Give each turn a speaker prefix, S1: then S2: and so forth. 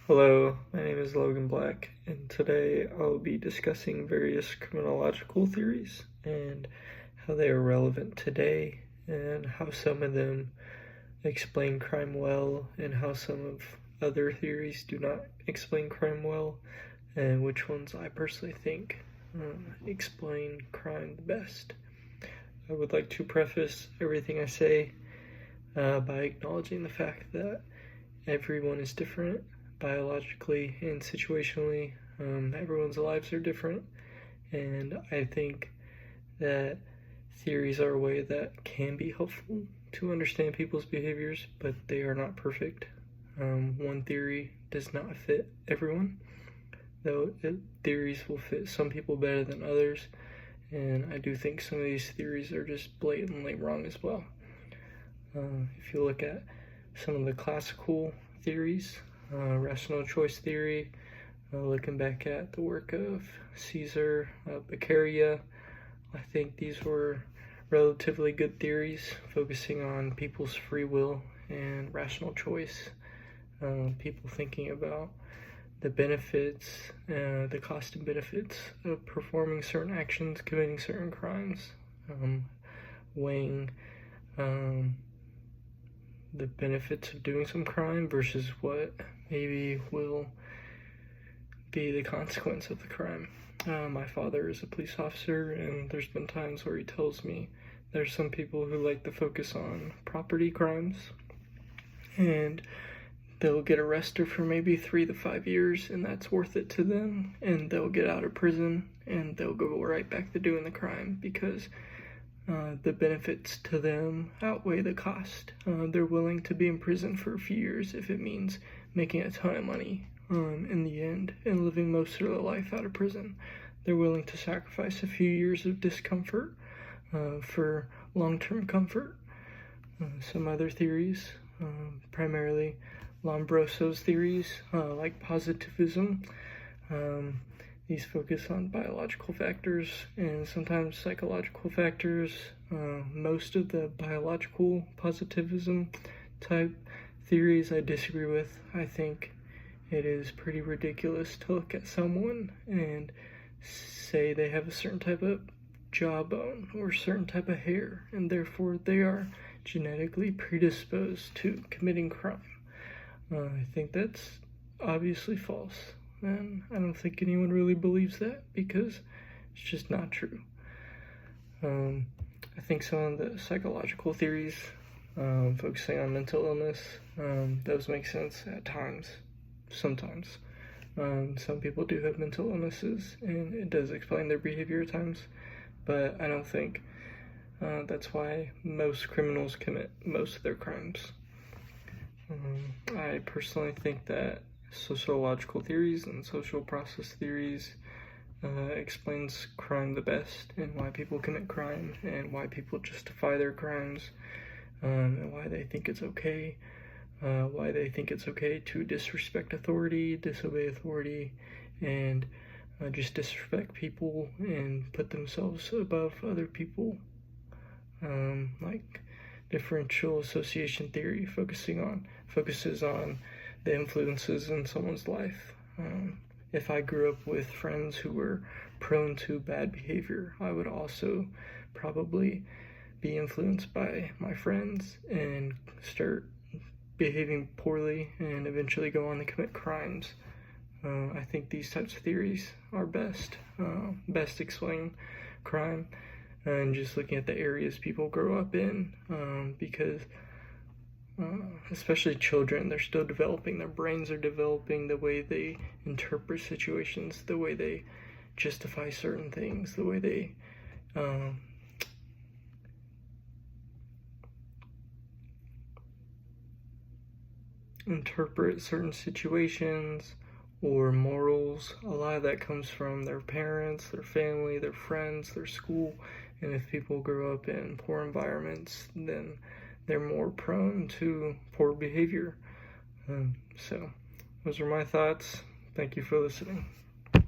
S1: Hello, my name is Logan Black, and today I'll be discussing various criminological theories and how they are relevant today, and how some of them explain crime well, and how some of other theories do not explain crime well, and which ones I personally think explain crime the best. I would like to preface everything I say by acknowledging the fact that everyone is different biologically and situationally. Everyone's lives are different, and I think that theories are a way that can be helpful to understand people's behaviors, but they are not perfect. One theory does not fit everyone, though theories will fit some people better than others, and I do think some of these theories are just blatantly wrong as well. If you look at some of the classical theories, rational choice theory, looking back at the work of Caesar, Beccaria, I think these were relatively good theories, focusing on people's free will and rational choice. People thinking about the benefits, the cost and benefits of performing certain actions, committing certain crimes, weighing the benefits of doing some crime versus what maybe will be the consequence of the crime. My father is a police officer, and there's been times where he tells me there's some people who like to focus on property crimes, and they'll get arrested for maybe 3 to 5 years, and that's worth it to them, and they'll get out of prison and they'll go right back to doing the crime because the benefits to them outweigh the cost. They're willing to be in prison for a few years if it means making a ton of money in the end and living most of their life out of prison. They're willing to sacrifice a few years of discomfort for long-term comfort. Some other theories, primarily Lombroso's theories, like positivism, these focus on biological factors and sometimes psychological factors. Most of the biological positivism type theories I disagree with. I think it is pretty ridiculous to look at someone and say they have a certain type of jawbone or a certain type of hair, and therefore they are genetically predisposed to committing crime. I think that's obviously false. And I don't think anyone really believes that because it's just not true. I think some of the psychological theories, focusing on mental illness, those make sense at times, sometimes. Some people do have mental illnesses, and it does explain their behavior at times, but I don't think that's why most criminals commit most of their crimes. I personally think that sociological theories and social process theories explains crime the best, and why people commit crime, and why people justify their crimes, and why they think it's okay, to disrespect authority, disobey authority, and just disrespect people and put themselves above other people. Like differential association theory focuses on the influences in someone's life. If I grew up with friends who were prone to bad behavior, I would also probably be influenced by my friends and start behaving poorly and eventually go on to commit crimes. I think these types of theories are best explain crime, and just looking at the areas people grow up in, because especially children, they're still developing, their brains are developing, the way they interpret situations, the way they justify certain things, the way they interpret certain situations or morals. A lot of that comes from their parents, their family, their friends, their school, and if people grow up in poor environments, then they're more prone to poor behavior. So those are my thoughts. Thank you for listening.